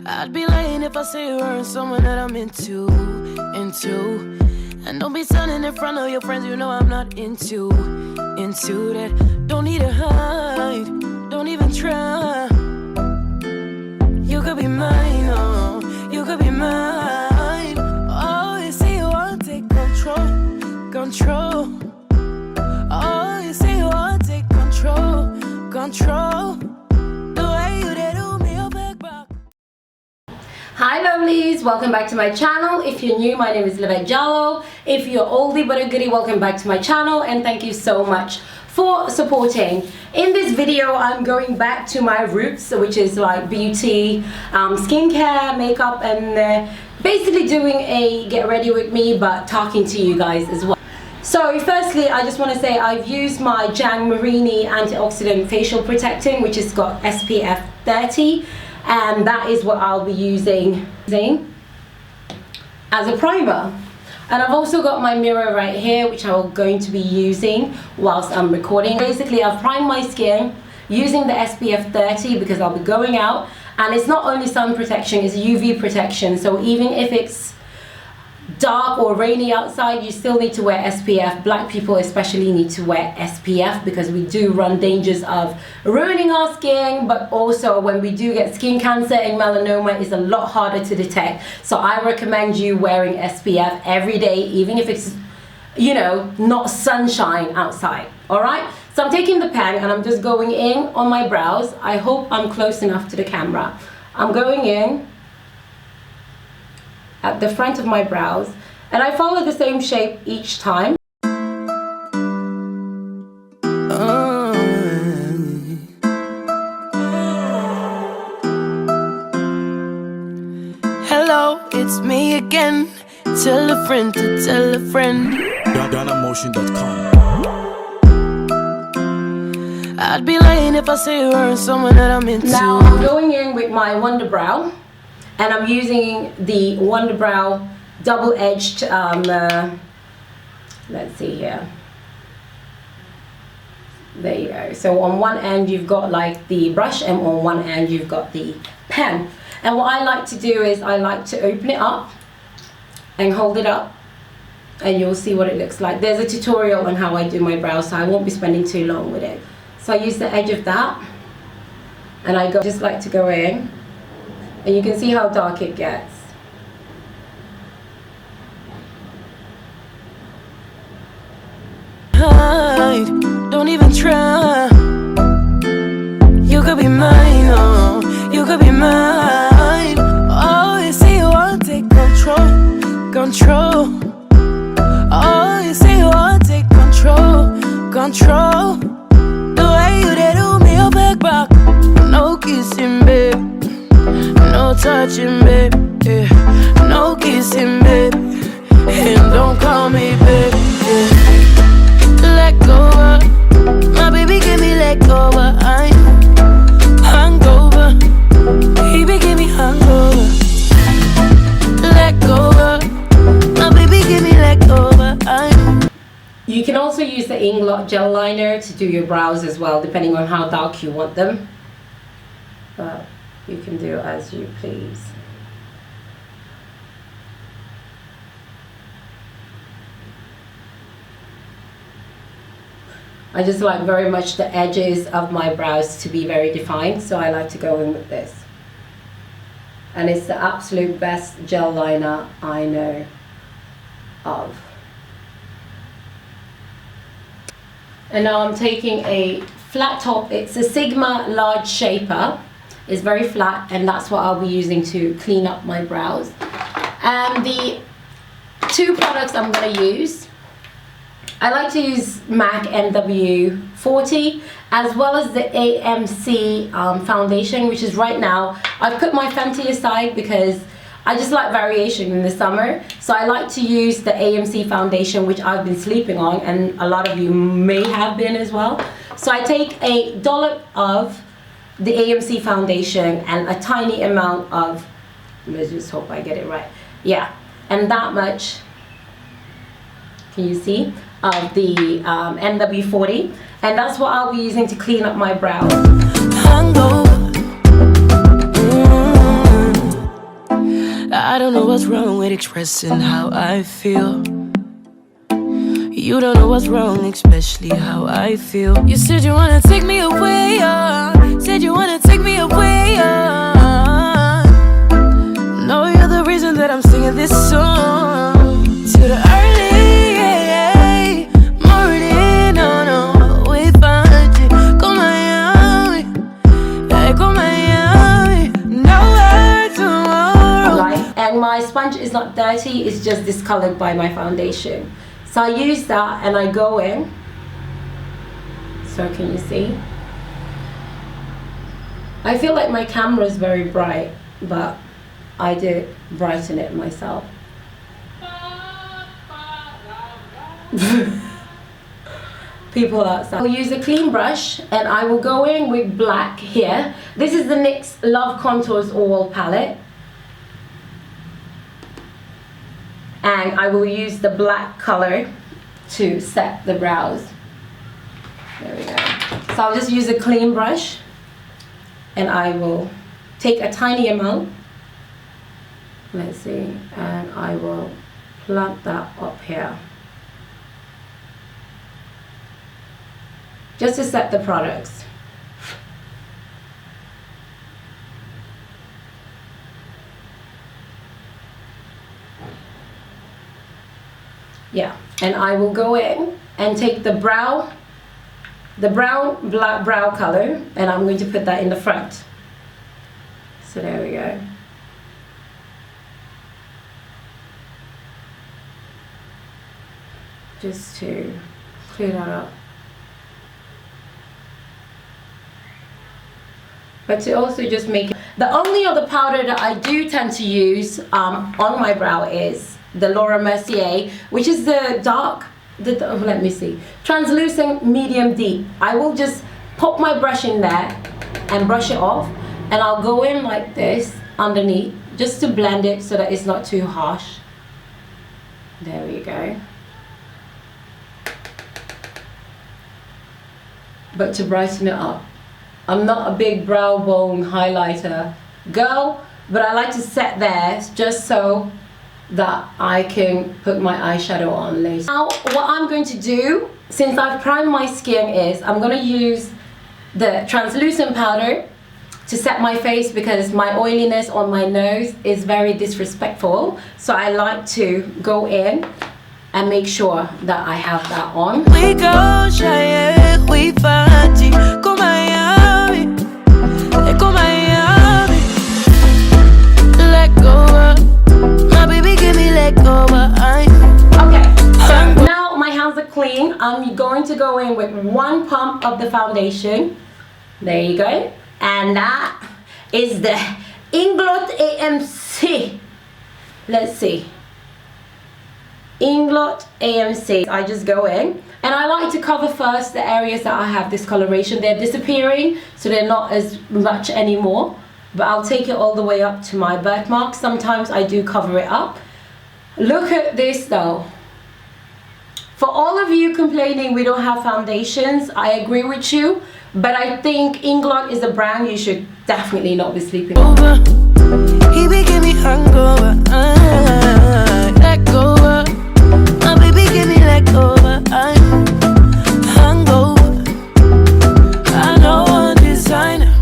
I'd be lying if I say you weren't someone that I'm into. And don't be standing in front of your friends, you know I'm not into that. Don't need to hide, don't even try. You could be mine, oh, you could be mine. Oh, you say you want to take control. Oh, you say you want to take control. The way you did do me, you'll back. Hi lovelies, welcome back to my channel. If you're new, my name is Lovette Jallow. If you're oldie but a goodie, welcome back to my channel and thank you so much for supporting. In this video, I'm going back to my roots, which is like beauty, skincare, makeup, and basically doing a get ready with me but talking to you guys as well. So firstly, I just want to say I've used my Marena antioxidant facial protecting, which has got SPF 30, and that is what I'll be using as a primer. And I've also got my mirror right here, which I'm going to be using whilst I'm recording. Basically, I've primed my skin using the SPF 30 because I'll be going out, and it's not only sun protection, it's UV protection. So even if it's dark or rainy outside, you still need to wear SPF. Black people especially need to wear SPF because we do run dangers of ruining our skin, but also when we do get skin cancer and melanoma, is a lot harder to detect. So I recommend you wearing SPF every day, even if it's, you know, not sunshine outside. All right, so I'm taking the pen and I'm just going in on my brows. I hope I'm close enough to the camera. I'm going in at the front of my brows, and I follow the same shape each time. Hello, it's me again. Tell a friend to tell a friend. GhanaMotion.com. I'd be lying if I say you weren't someone that I'm into. Now I'm going in with my Wunderbrow, and I'm using the Wunderbrow double-edged, let's see here. There you go. So on one end you've got like the brush, and on one end you've got the pen. And what I like to do is I like to open it up and hold it up, and you'll see what it looks like. There's a tutorial on how I do my brows, so I won't be spending too long with it. So I use the edge of that, and I just like to go in. And you can see how dark it gets. Hide, don't even try. You could be mine, oh, you could be mine. Oh, you say you want to take control. Oh, you say you want to take control. The way you did do me, you'll back. No kissing, babe. No touching, babe, yeah. No kissing, babe, and don't call me babe, yeah. Let go of my baby, give me let go of. I'm hungover, baby, give me hungover. Let go of my baby, give me let go of. You can also use the Inglot gel liner to do your brows as well, depending on how dark you want them. But you can do as you please. I just like very much the edges of my brows to be very defined, so I like to go in with this. And it's the absolute best gel liner I know of. And now I'm taking a flat top. It's a Sigma large shaper. It's very flat, and that's what I'll be using to clean up my brows. And the two products I'm going to use, I like to use MAC NW40 as well as the AMC foundation, which is right now. I've put my Fenty aside because I just like variation in the summer. So I like to use the AMC foundation, which I've been sleeping on, and a lot of you may have been as well. So I take a dollop of the AMC foundation and a tiny amount of, let's just hope I get it right, yeah, and that much, can you see, of the NW40, and that's what I'll be using to clean up my brows. Hungover, what's wrong with expressing how I feel. You don't know what's wrong, especially how I feel. You said you wanna take me away, said you wanna take me away, No, you're the reason that I'm singing this song. To the early morning, no, we find you. Go Miami, go Miami, nowhere tomorrow. Right, and my sponge is not dirty, it's just discolored by my foundation. So I use that and I go in. So can you see? I feel like my camera is very bright, but I did brighten it myself. People outside. I'll use a clean brush and I will go in with black here. This is the NYX Love Contours All palette. And I will use the black color to set the brows. There we go. So I'll just use a clean brush and I will take a tiny amount. Let's see, and I will plump that up here. Just to set the products. Yeah, and I will go in and take the brown black brow color, and I'm going to put that in the front. So there we go. Just to clear that up. But to also just make it. The only other powder that I do tend to use on my brow is the Laura Mercier, which is the dark, let me see, translucent medium deep. I will just pop my brush in there and brush it off, and I'll go in like this underneath just to blend it so that it's not too harsh. There we go. But to brighten it up. I'm not a big brow bone highlighter girl, but I like to set there just so that I can put my eyeshadow on later. Now what I'm going to do, since I've primed my skin, is I'm going to use the translucent powder to set my face because my oiliness on my nose is very disrespectful. So I like to go in and make sure that I have that on. We go Cheyenne, we Fenty, go Miami, go Miami. Let go of my baby, give me let go behind. Okay, so now my hands are clean. I'm going to go in with one pump of the foundation. There you go. And that is the Inglot AMC. Let's see. Inglot AMC. I just go in and I like to cover first the areas that I have discoloration. They're disappearing, so they're not as much anymore, but I'll take it all the way up to my birthmark. Sometimes I do cover it up. Look at this though. For all of you complaining we don't have foundations, I agree with you, but I think Inglot is a brand you should definitely not be sleeping on. He be give me hangover, let go of. My baby give me let go of, hangover. I know one designer,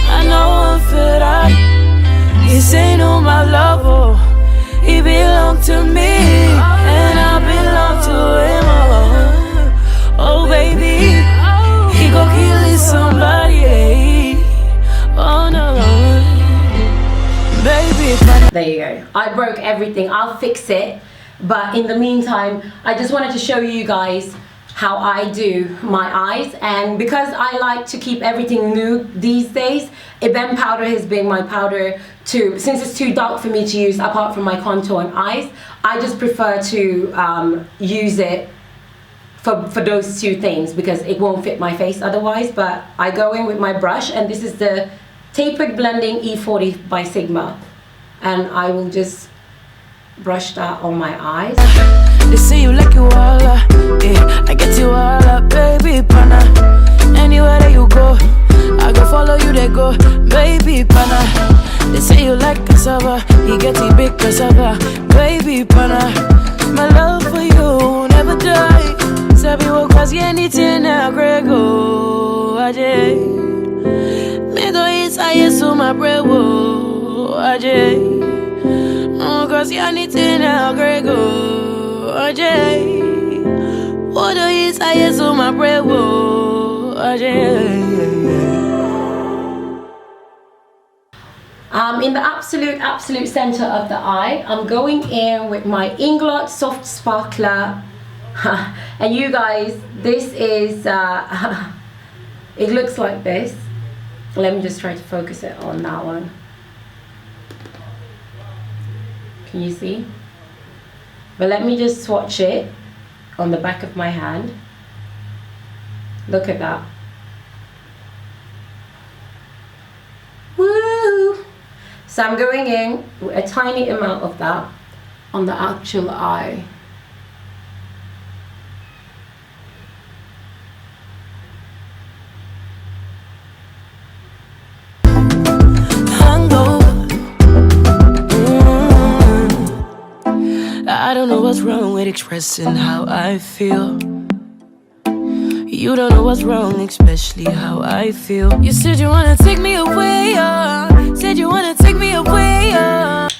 I know one Ferrari. This ain't on my lover, he belong to me, and I belong to him. Oh baby, he gon' kill somebody. Oh no, baby. There you go. I broke everything. I'll fix it. But in the meantime, I just wanted to show you guys how I do my eyes. And because I like to keep everything nude these days, Ebene powder has been my powder too. Since it's too dark for me to use apart from my contour and eyes, I just prefer to use it for those two things because it won't fit my face otherwise. But I go in with my brush, and this is the Tapered Blending E40 by Sigma, and I will just brush that on my eyes. They say you like you all, yeah, I get you all up, baby, pana. Anywhere that you go, I go follow you, they go. Baby pana, they say you like cassava, you get the big cassava. Baby pana, my love for you never die. Sabi wo kwasi anything na grego aje. Me do isa yesu my brewo aje. Kwasi anything na grego aje. Wo do isa yesu my brewo aje. In the absolute center of the eye, I'm going in with my Inglot Soft Sparkler. And you guys, this is, it looks like this. Let me just try to focus it on that one. Can you see? But let me just swatch it on the back of my hand. Look at that. Woo! So I'm going in with a tiny amount of that on the actual eye. I don't know what's wrong with expressing how I feel. You don't know what's wrong, especially how I feel. You said you wanna take me away, said you wanna take me away,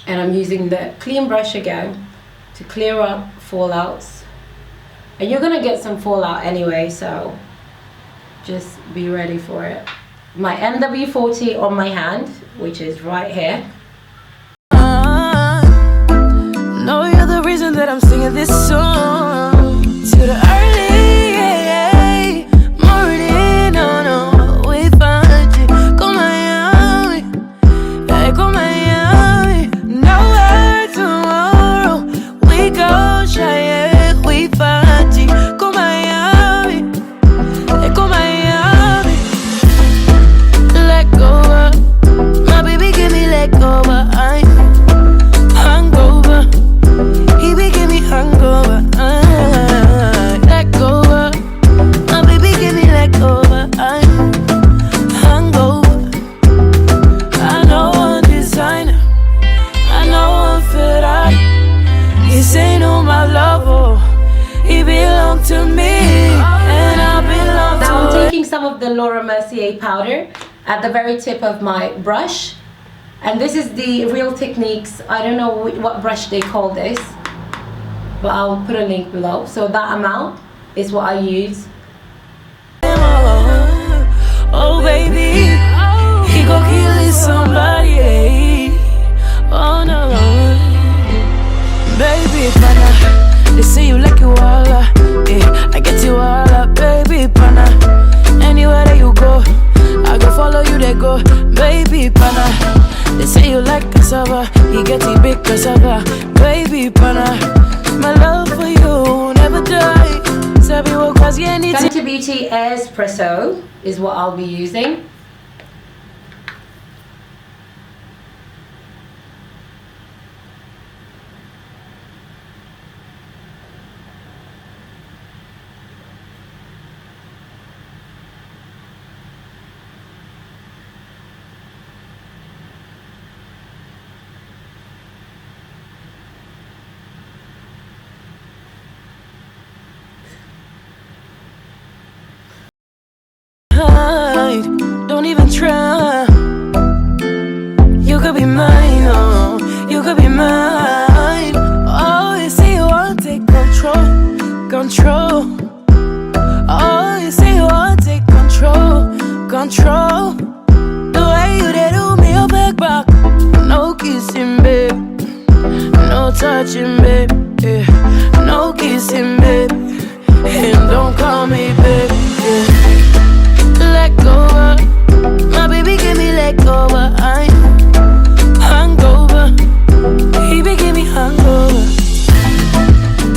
And I'm using the clean brush again to clear up fallouts. And you're gonna get some fallout anyway, so just be ready for it. My NW40 on my hand, which is right here. No, you're the reason that I'm singing this song to the early morning. No, no, we find you. Go Miami, hey, go Miami. Nowhere tomorrow we go shy, we find you. Go Miami, hey, go Miami. Let go of my baby, give me let go of I hungover. He be give me hungover, let go of my baby, give me let go of I'm hungover. I know one designer, I know one Ferrari. He say no my lover, he belong to me, and I belong Now I'm to him. taking some of the Laura Mercier powder at the very tip of my brush. And this is the Real Techniques, I don't know what brush they call this, but I'll put a link below. So that amount is what I use. Oh baby, he gon' kill somebody. Oh no, baby pana, they say you like you all, yeah, I get you all up, baby pana. Anywhere that you go, I go follow you, they go, baby pana. They say you like cassava, you get the big cassava, baby pana. My love for you never die. Sabi wo kwasi anything. Fenty Beauty Espresso is what I'll be using. Don't even try. You could be mine, oh, you could be mine. Oh, you say you want to take control. Oh, you say you want to take control. The way you did do me, your back. No kissing, babe. No touching, babe. Yeah. No kissing, babe. And don't call me, babe. Yeah. Let go of my baby, give me let go of I'm hungover. He be give me hungover.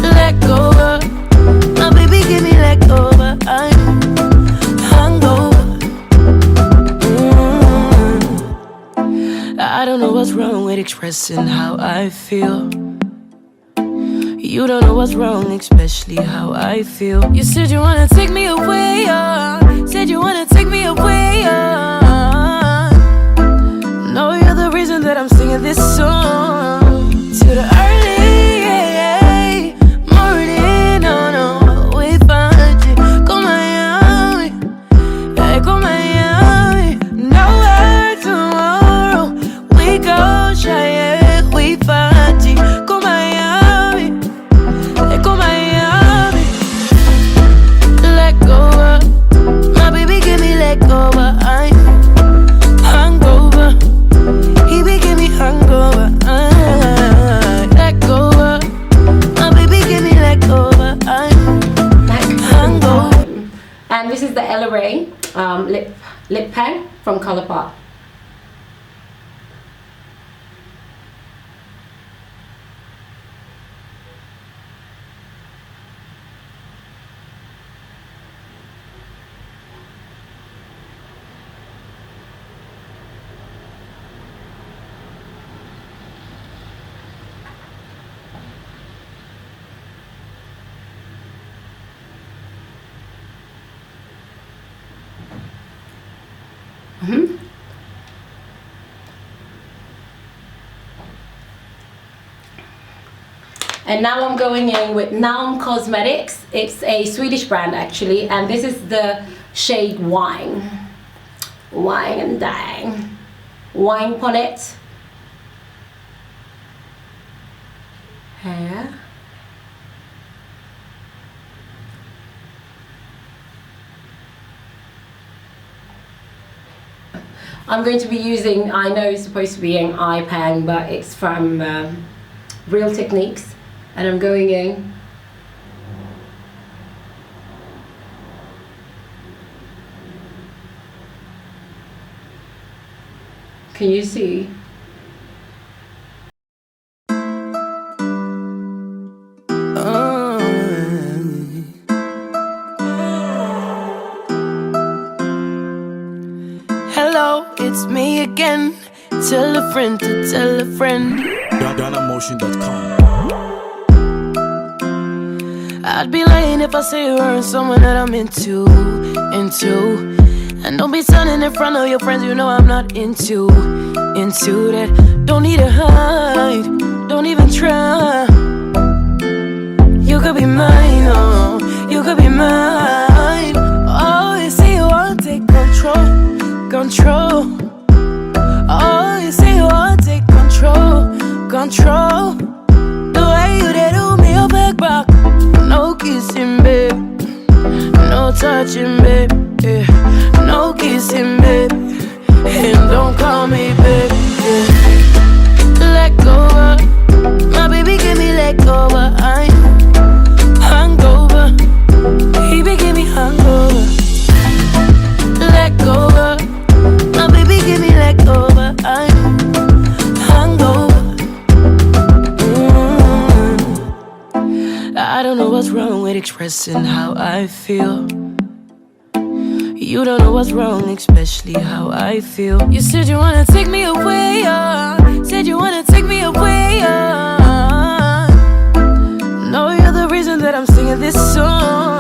Let go of my baby, give me let go of I'm hungover. I don't know what's wrong with expressing how I feel. You don't know what's wrong, especially how I feel. You said you wanna take me away, Said you wanna take me away. No, you're the reason that I'm singing this song. To the early morning, no, no, we find you. Go Miami, hey, go Miami. Nowhere tomorrow, we go shy, we find you. Go Miami, hey, go Miami. Let go of my baby, give me let go of. I'm hungover. He be give me hungover. Let go of my baby, give me let go of. I'm hungover. And this is the ellarie lip pen from Colourpop. And now I'm going in with NALM Cosmetics. It's a Swedish brand actually, and this is the shade Wine. Wine and Dang. Wine Bonnet. Here. I'm going to be using, I know it's supposed to be an eye pan, but it's from Real Techniques, and I'm going in. Can you see? Hello, it's me again. Tell a friend to tell a friend. GhanaMotion.com. I'd be lying if I say you weren't someone that I'm into. And don't be standing in front of your friends, you know I'm not into that. Don't need to hide, don't even try. You could be mine, oh, you could be mine. Oh, you say you want to take control. Oh, you say you want to take control. The way you did do me, your back back. No kissing, babe. No touching, babe. Yeah. No kissing, babe. And don't call me, babe. Yeah. Let go of my baby, give me let go of. I'm hungover. He be give me hungover. Let go of my baby, give me let go of. I'm hungover. I don't know what's wrong with expressing how I feel. You don't know what's wrong, especially how I feel. You said you wanna take me away, said you wanna take me away, No, you're the reason that I'm singing this song.